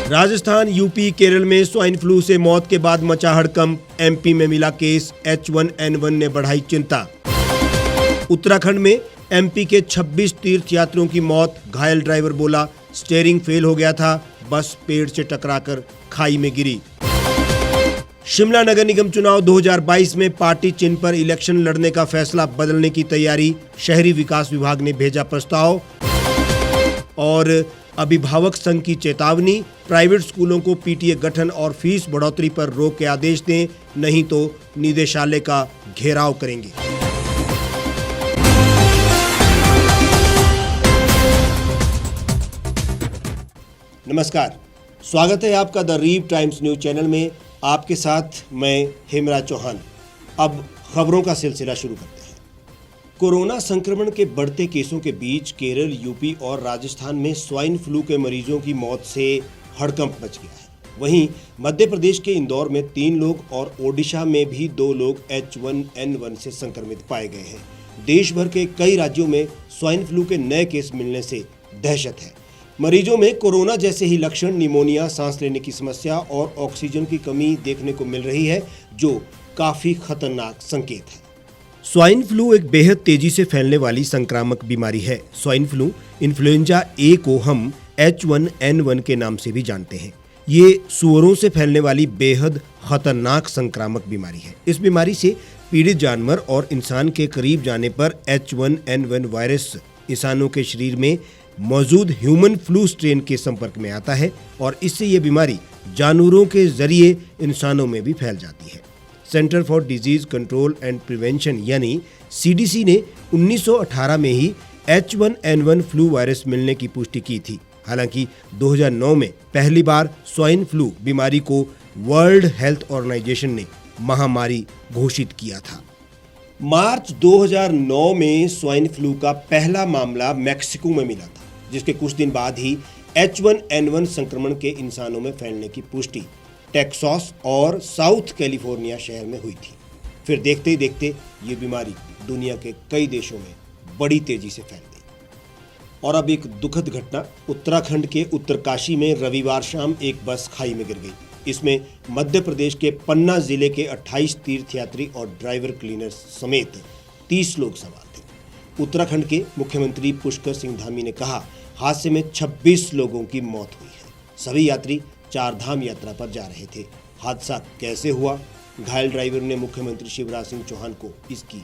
Rajasthan, UP, Kerala में swine flu से मौत के बाद मचा हड़कंप। एमपी में मिला केस। H1N1 ने बढ़ाई चिंता। उत्तराखंड में एमपी के 26 तीर्थयात्रियों की मौत। घायल ड्राइवर बोला स्टीयरिंग फेल हो गया था, बस पेड़ से टकराकर खाई में गिरी। शिमला नगर निगम चुनाव 2022 में पार्टी चिन्ह पर इलेक्शन लड़ने का फैसला बदलने की तैयारी। शहरी विकास विभाग ने भेजा प्रस्ताव। और अभिभावक संघ की चेतावनी, प्राइवेट स्कूलों को पीटीए गठन और फीस बढ़ोतरी पर रोक के आदेश दें, नहीं तो निदेशालय का घेराव करेंगे। नमस्कार, स्वागत है आपका द रीव टाइम्स न्यूज चैनल में। आपके साथ मैं हेमराज चौहान। अब खबरों का सिलसिला शुरू करते हैं। कोरोना संक्रमण के बढ़ते केसों के बीच केरल, यूपी और राजस्थान में स्वाइन फ्लू के मरीजों की मौत से हड़कंप मच गया है। वहीं मध्य प्रदेश के इंदौर में 3 लोग और ओडिशा में भी 2 लोग H1N1 से संक्रमित पाए गए हैं। देश भर के कई राज्यों में स्वाइन फ्लू के नए केस मिलने से दहशत है। मरीजों में कोरोना जैसे ही लक्षण, निमोनिया, सांस लेने की समस्या और ऑक्सीजन की कमी देखने को मिल रही है, जो काफी खतरनाक संकेत है। स्वाइन फ्लू एक बेहद तेजी से फैलने वाली संक्रामक बीमारी है। स्वाइन फ्लू इन्फ्लुएंजा ए को हम H1N1 के नाम से भी जानते हैं। ये सूअरों से फैलने वाली बेहद खतरनाक संक्रामक बीमारी है। इस बीमारी से पीड़ित जानवर और इंसान के करीब जाने पर H1N1 वायरस इंसानों के शरीर में मौजूद ह्यूमन फ्लू स्ट्रेन के संपर्क में आता है और इससे ये बीमारी जानवरों के जरिए इंसानों में भी फैल जाती है। Centre for disease control and prevention यानी CDC ने 1918 में ही H1N1 फ्लू वायरस मिलने की पुष्टि की थी। हालांकि 2009 में पहली बार स्वाइन फ्लू बीमारी को वर्ल्ड हेल्थ ऑर्गेनाइजेशन ने महामारी घोषित किया था। मार्च 2009 में स्वाइन फ्लू का पहला मामला मैक्सिको में मिला था, जिसके कुछ दिन बाद ही H1N1 संक्रमण के इंसानों में फैलने की पुष्टि टेक्सास और साउथ कैलिफोर्निया शहर में हुई थी। फिर देखते ही देखते ये बीमारी दुनिया के कई देशों में बड़ी तेजी से फैल गई। और अब एक दुखद घटना, उत्तराखंड के उत्तरकाशी में रविवार शाम एक बस खाई में गिर गई। इसमें मध्य प्रदेश के पन्ना जिले के 28 तीर्थयात्री और ड्राइवर क्लीनर समेत 30 लोग सवार थे। उत्तराखंड के मुख्यमंत्री पुष्कर सिंह धामी ने कहा, हादसे में 26 लोगों की मौत हुई है। सभी यात्री 4 धाम यात्रा पर जा रहे थे। हादसा कैसे हुआ? घायल ड्राइवर ने मुख्यमंत्री शिवराज सिंह चौहान को इसकी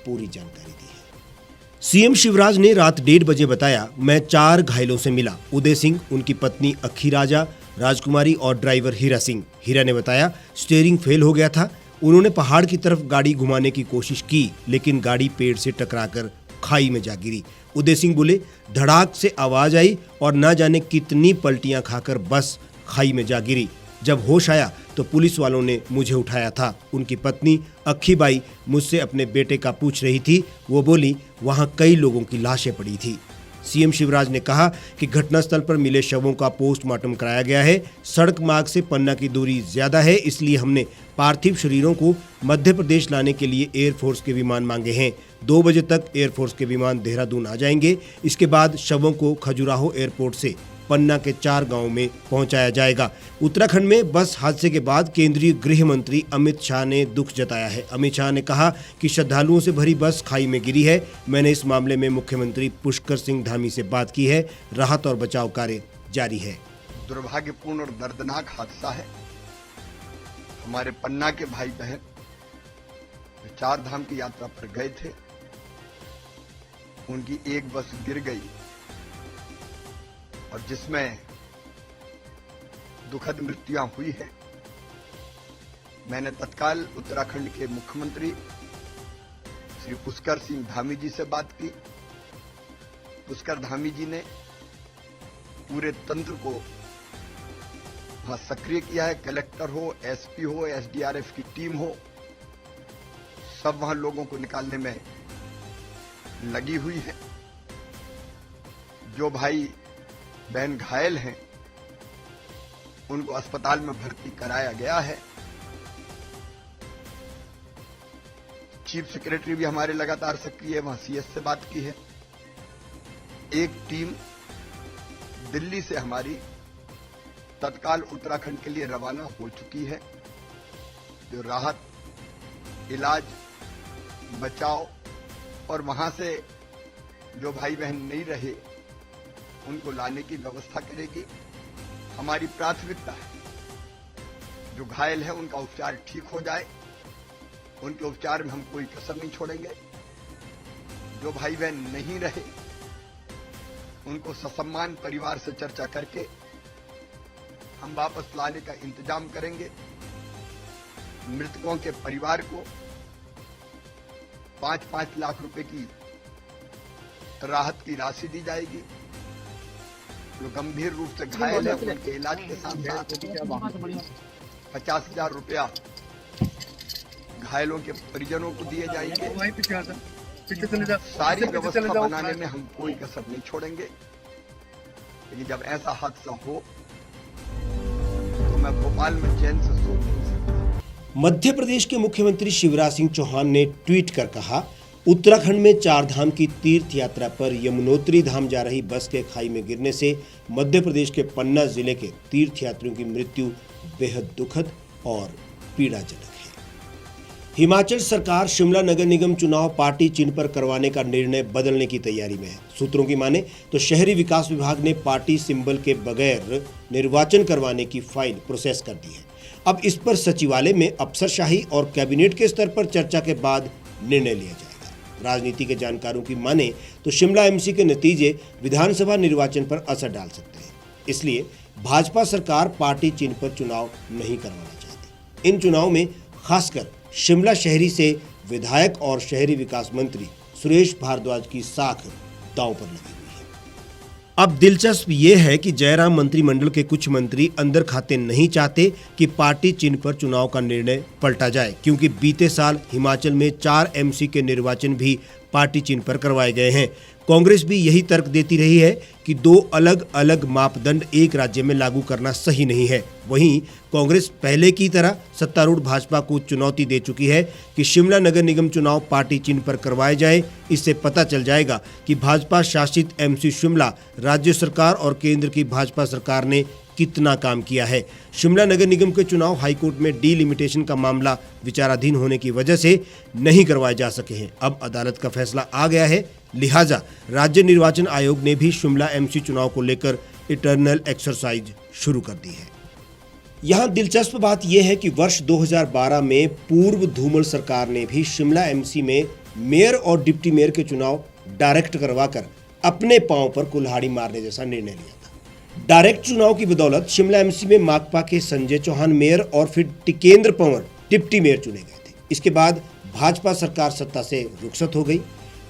पूरी जानकारी दी है। सीएम शिवराज ने रात 1:30 बजे बताया, मैं 4 घायलों से मिला। उदय सिंह, उनकी पत्नी अक्खी राजा, राजकुमारी और ड्राइवर हीरा सिंह। हीरा ने बताया स्टीयरिंग फेल हो गया था। उन्होंने पहाड़ की तरफ गाड़ी घुमाने की कोशिश की, लेकिन गाड़ी पेड़ से टकराकर खाई में जा गिरी। उदय सिंह बोले धड़ाक से आवाज आई और न जाने कितनी पलटियां खाकर बस खाई में जा गिरी। जब होश आया तो पुलिस वालों ने मुझे उठाया था। उनकी पत्नी अक्खी बाई मुझसे अपने बेटे का पूछ रही थी। वो बोली वहां कई लोगों की लाशें पड़ी थी। सीएम शिवराज ने कहा कि घटनास्थल पर मिले शवों का पोस्टमार्टम कराया गया है। सड़क मार्ग से पन्ना की दूरी ज्यादा है, इसलिए हमने पार्थिव शरीरों को मध्य प्रदेश लाने के लिए एयरफोर्स के विमान मांगे हैं। 2 बजे तक एयरफोर्स के विमान देहरादून आ जाएंगे। इसके बाद शवों को खजुराहो एयरपोर्ट से पन्ना के 4 गांवों में पहुंचाया जाएगा। उत्तराखंड में बस हादसे के बाद केंद्रीय गृह मंत्री अमित शाह ने दुख जताया है। अमित शाह ने कहा कि श्रद्धालुओं से भरी बस खाई में गिरी है। मैंने इस मामले में मुख्यमंत्री पुष्कर सिंह धामी से बात की है। राहत और बचाव कार्य जारी है। दुर्भाग्यपूर्ण और दर्दनाक हादसा है। हमारे पन्ना के भाई बहन 4 धाम की यात्रा पर गए थे, उनकी एक बस गिर गई और जिसमें दुखद मृत्युआं हुई है। मैंने तत्काल उत्तराखंड के मुख्यमंत्री श्री पुष्कर सिंह धामी जी से बात की। पुष्कर धामी जी ने पूरे तंत्र को वहां सक्रिय किया है। कलेक्टर हो, एसपी हो, SDRF की टीम हो, सब वहां लोगों को निकालने में लगी हुई है। जो भाई बहन घायल हैं, उनको अस्पताल में भर्ती कराया गया है। चीफ सेक्रेटरी भी हमारे लगातार सक्रिय है, वहां CS से बात की है। एक टीम दिल्ली से हमारी तत्काल उत्तराखंड के लिए रवाना हो चुकी है, जो राहत, इलाज, बचाव और वहां से जो भाई बहन नहीं रहे उनको लाने की व्यवस्था करेगी। हमारी प्राथमिकता है जो घायल है उनका उपचार ठीक हो जाए, उनके उपचार में हम कोई कसर नहीं छोड़ेंगे। जो भाई बहन नहीं रहे उनको ससम्मान परिवार से चर्चा करके हम वापस लाने का इंतजाम करेंगे। मृतकों के परिवार को 5-5 लाख रुपए की राहत की राशि दी जाएगी। जो गंभीर रूप से घायल है उनके इलाज के साथ साथ 50,000 रुपया घायलों के परिजनों को दिए जाएंगे। सारी व्यवस्था बनाने में हम कोई कसर नहीं छोड़ेंगे, लेकिन जब ऐसा हादसा हो तो मैं भोपाल में चैन से सो नहीं सकता। मध्य प्रदेश के मुख्यमंत्री शिवराज सिंह चौहान ने ट्वीट कर कहा, उत्तराखंड में 4 धाम की तीर्थ यात्रा पर यमुनोत्री धाम जा रही बस के खाई में गिरने से मध्य प्रदेश के पन्ना जिले के तीर्थयात्रियों की मृत्यु बेहद दुखद और पीड़ाजनक है। हिमाचल सरकार शिमला नगर निगम चुनाव पार्टी चिन्ह पर करवाने का निर्णय बदलने की तैयारी में है। सूत्रों की माने तो शहरी विकास विभाग ने पार्टी सिंबल के बगैर निर्वाचन करवाने की फाइल प्रोसेस कर दी है। अब इस पर सचिवालय में अफसरशाही और कैबिनेट के स्तर पर चर्चा के बाद निर्णय लिया जाएगा। राजनीति के जानकारों की माने तो शिमला एमसी के नतीजे विधानसभा निर्वाचन पर असर डाल सकते हैं, इसलिए भाजपा सरकार पार्टी चिन्ह पर चुनाव नहीं करवाना चाहती। इन चुनाव में खासकर शिमला शहरी से विधायक और शहरी विकास मंत्री सुरेश भारद्वाज की साख दांव पर लगी हुई है। अब दिलचस्प ये है कि जयराम मंत्रिमंडल के कुछ मंत्री अंदर खाते नहीं चाहते कि पार्टी चिन्ह पर चुनाव का निर्णय पलटा जाए, क्योंकि बीते साल हिमाचल में 4 एमसी के निर्वाचन भी पार्टी चिन्ह पर करवाए गए हैं। कांग्रेस भी यही तर्क देती रही है कि 2 अलग अलग मापदंड एक राज्य में लागू करना सही नहीं है। वहीं कांग्रेस पहले की तरह सत्तारूढ़ भाजपा को चुनौती दे चुकी है कि शिमला नगर निगम चुनाव पार्टी चिन्ह पर करवाए जाए। इससे पता चल जाएगा कि भाजपा शासित एमसी शिमला, राज्य सरकार और केंद्र की भाजपा सरकार ने कितना काम किया है। शिमला नगर निगम के चुनाव हाईकोर्ट में डीलिमिटेशन का मामला विचाराधीन होने की वजह से नहीं करवाए जा सके हैं। अब अदालत का फैसला आ गया है, लिहाजा राज्य निर्वाचन आयोग ने भी शिमला एमसी चुनाव को लेकर इंटरनल एक्सरसाइज शुरू कर दी है। यहाँ दिलचस्प बात यह है कि वर्ष 2012 में पूर्व धूमल सरकार ने भी शिमला एमसी में मेयर और डिप्टी मेयर के चुनाव डायरेक्ट करवाकर अपने पांव पर कुल्हाड़ी मारने जैसा निर्णय लिया था। डायरेक्ट चुनाव की बदौलत शिमला एमसी में माकपा के संजय चौहान मेयर और फिर टिकेंद्र पंवर डिप्टी मेयर चुने गए थे। इसके बाद भाजपा सरकार सत्ता से रुखसत हो गई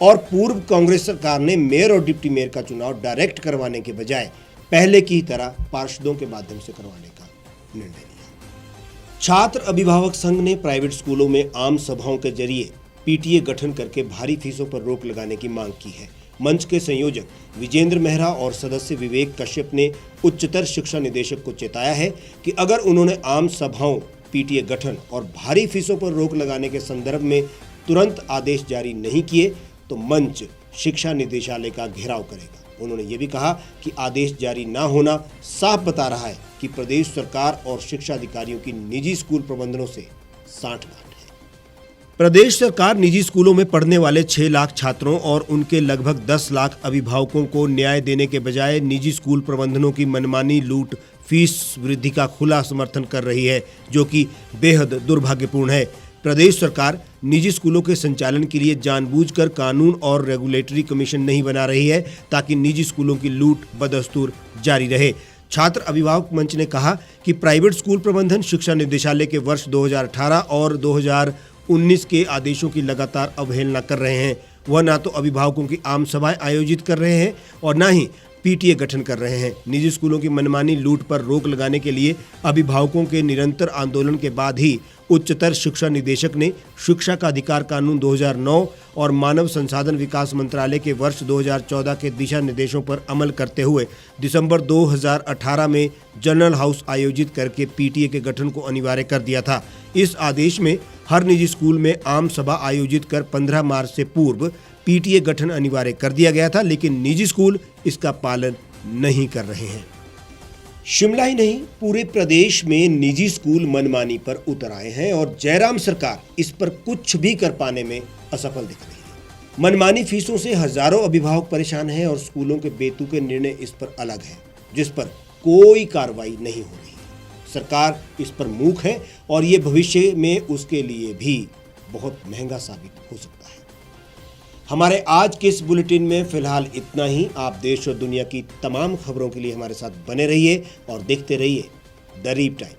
और पूर्व कांग्रेस सरकार ने मेयर और डिप्टी मेयर का चुनाव डायरेक्ट करवाने के बजाय पहले की तरह पार्षदों के माध्यम से करवाने का निर्णय लिया। छात्र अभिभावक संघ ने प्राइवेट स्कूलों में आम सभाओं के जरिए पीटीए गठन करके भारी फीसों पर रोक लगाने की मांग की है। मंच के संयोजक विजेंद्र मेहरा और सदस्य विवेक कश्यप ने उच्चतर शिक्षा निदेशक को चेताया है कि अगर उन्होंने आम सभाओं, पीटीए गठन और भारी फीसों पर रोक लगाने के संदर्भ में तुरंत आदेश जारी नहीं किए तो मंच शिक्षा निदेशालय का घेराव करेगा। उन्होंने ये भी कहा कि आदेश जारी न होना साफ बता रहा है कि प्रदेश सरकार और शिक्षा अधिकारियों की निजी स्कूल प्रबंधनों से सांठगांठ है। प्रदेश सरकार निजी स्कूलों में पढ़ने वाले 6 लाख छात्रों और उनके लगभग 10 लाख अभिभावकों को न्याय देने के बजाय निजी स्कूल प्रबंधनों की मनमानी लूट, फीस वृद्धि का खुला समर्थन कर रही है, जो कि बेहद दुर्भाग्यपूर्ण है। प्रदेश सरकार निजी स्कूलों के संचालन के लिए जानबूझकर कानून और रेगुलेटरी कमीशन नहीं बना रही है ताकि निजी स्कूलों की लूट बदस्तूर जारी रहे। छात्र अभिभावक मंच ने कहा कि प्राइवेट स्कूल प्रबंधन शिक्षा निदेशालय के वर्ष 2018 और 2019 के आदेशों की लगातार अवहेलना कर रहे हैं। वह ना तो अभिभावकों की आम सभाएं आयोजित कर रहे हैं और ना ही पीटीए गठन कर रहे हैं। निजी स्कूलों की मनमानी लूट पर रोक लगाने के लिए अभिभावकों के निरंतर आंदोलन के बाद ही उच्चतर शिक्षा निदेशक ने शिक्षा का अधिकार कानून 2009 और मानव संसाधन विकास मंत्रालय के वर्ष 2014 के दिशा निर्देशों पर अमल करते हुए दिसंबर 2018 में जनरल हाउस आयोजित करके पीटीए के गठन को अनिवार्य कर दिया था। इस आदेश में हर निजी स्कूल में आम सभा आयोजित कर 15 मार्च से पूर्व पीटीए गठन अनिवार्य कर दिया गया था, लेकिन निजी स्कूल इसका पालन नहीं कर रहे हैं। शिमला ही नहीं, पूरे प्रदेश में निजी स्कूल मनमानी पर उतर आए हैं और जयराम सरकार इस पर कुछ भी कर पाने में असफल दिख रही है। मनमानी फीसों से हजारों अभिभावक परेशान हैं और स्कूलों के बेतुके निर्णय इस पर अलग है, जिस पर कोई कार्रवाई नहीं हो रही है। सरकार इस पर मूक है और ये भविष्य में उसके लिए भी बहुत महंगा साबित हो सकता है। हमारे आज के इस बुलेटिन में फिलहाल इतना ही। आप देश और दुनिया की तमाम खबरों के लिए हमारे साथ बने रहिए और देखते रहिए द रीप टाइम्स।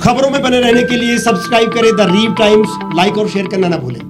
खबरों में बने रहने के लिए सब्सक्राइब करें द रीप टाइम्स, लाइक और शेयर करना ना भूलें।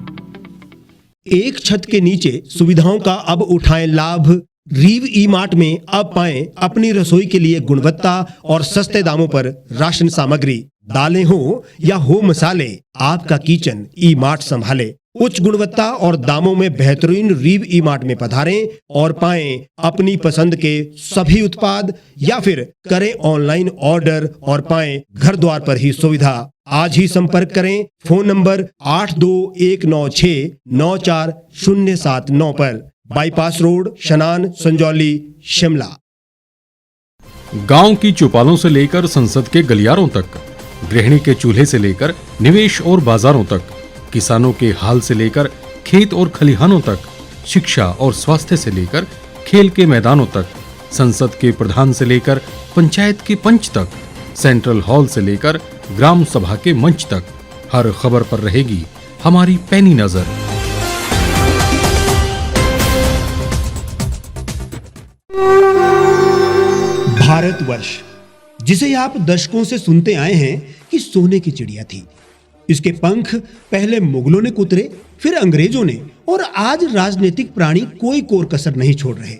एक छत के नीचे सुविधाओं का अब उठाएं लाभ। रीव ई मार्ट में अब पाएं अपनी रसोई के लिए गुणवत्ता और सस्ते दामों पर राशन सामग्री। दालें हो या हो मसाले, आपका किचन ई मार्ट संभाले। उच्च गुणवत्ता और दामों में बेहतरीन रीव ई मार्ट में पधारें और पाएं अपनी पसंद के सभी उत्पाद, या फिर करें ऑनलाइन ऑर्डर और पाएं घर द्वार पर ही सुविधा। आज ही संपर्क करें फोन नंबर 8219694079 पर, बाईपास रोड, शनान, संजौली, शिमला। गांव की चौपालों से लेकर संसद के गलियारों तक, गृहिणी के चूल्हे से लेकर निवेश और बाजारों तक, किसानों के हाल से लेकर खेत और खलिहानों तक, शिक्षा और स्वास्थ्य से लेकर खेल के मैदानों तक, संसद के प्रधान से लेकर पंचायत के पंच तक, सेंट्रल हॉल से लेकर ग्राम सभा के मंच तक, हर खबर पर रहेगी हमारी पैनी नजर। भारतवर्ष, जिसे आप दशकों से सुनते आए हैं कि सोने की चिड़िया थी। इसके पंख पहले मुगलों ने कुतरे, फिर अंग्रेजों ने, और आज राजनीतिक प्राणी कोई कोर कसर नहीं छोड़ रहे।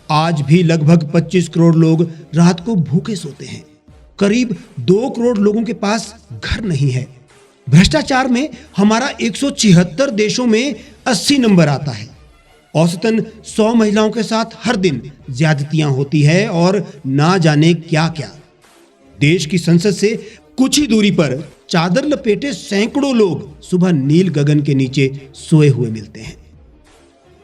आज भी लगभग 25 करोड़ लोग रात को भूखे सोते हैं। करीब 2 करोड़ लोगों के पास घर नहीं है। भ्रष्टाचार में हमारा 176 देशों में 80 नंबर आता है। औसतन 100 महिलाओं के साथ हर दिन ज्यादतियां होती है और ना जाने क्या क्या। देश की संसद से कुछ ही दूरी पर चादर लपेटे सैकड़ों लोग सुबह नील गगन के नीचे सोए हुए मिलते हैं।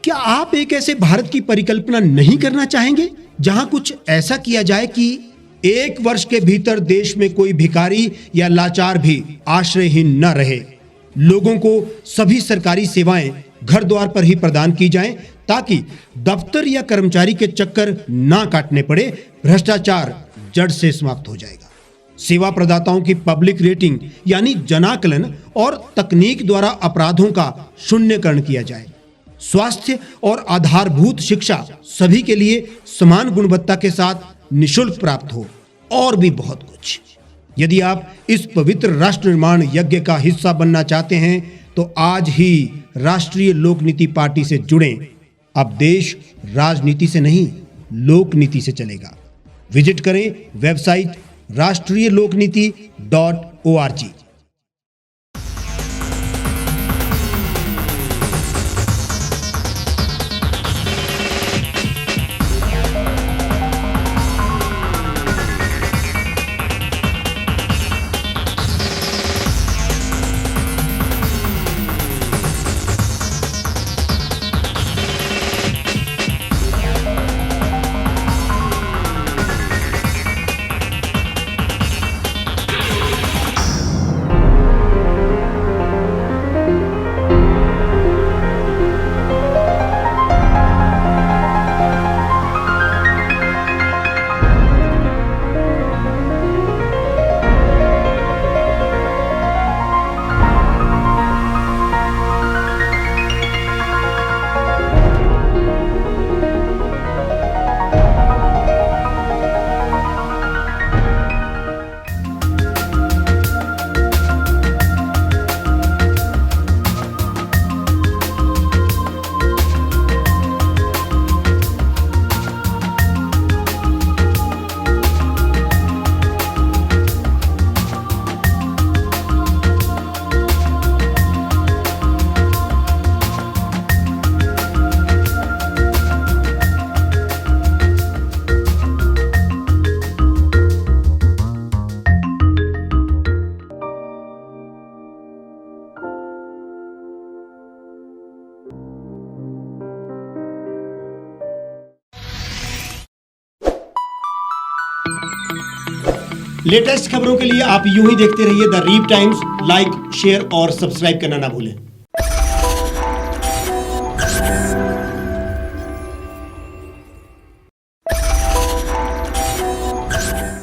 क्या आप एक ऐसे भारत की परिकल्पना नहीं करना चाहेंगे जहां कुछ ऐसा किया जाए कि 1 वर्ष के भीतर देश में कोई भिखारी या लाचार भी आश्रयहीन न रहे? लोगों को सभी सरकारी सेवाएं घर द्वार पर ही प्रदान की जाएं, ताकि दफ्तर या कर्मचारी के चक्कर ना काटने पड़े। भ्रष्टाचार जड़ से समाप्त हो जाएगा। सेवा प्रदाताओं की पब्लिक रेटिंग यानी जनाकलन और तकनीक द्वारा अपराधों का शून्यकरण किया जाए। स्वास्थ्य और आधारभूत शिक्षा सभी के लिए समान गुणवत्ता के साथ निशुल्क प्राप्त हो, और भी बहुत कुछ। यदि आप इस पवित्र राष्ट्र निर्माण यज्ञ का हिस्सा बनना चाहते हैं तो आज ही राष्ट्रीय लोक नीति पार्टी से जुड़ें। अब देश राजनीति से नहीं, लोक नीति से चलेगा। विजिट करें वेबसाइट राष्ट्रीयलोकनीति.org। लेटेस्ट खबरों के लिए आप यूं ही देखते रहिए the Reap Times. Like, share और सब्सक्राइब करना ना भूलें।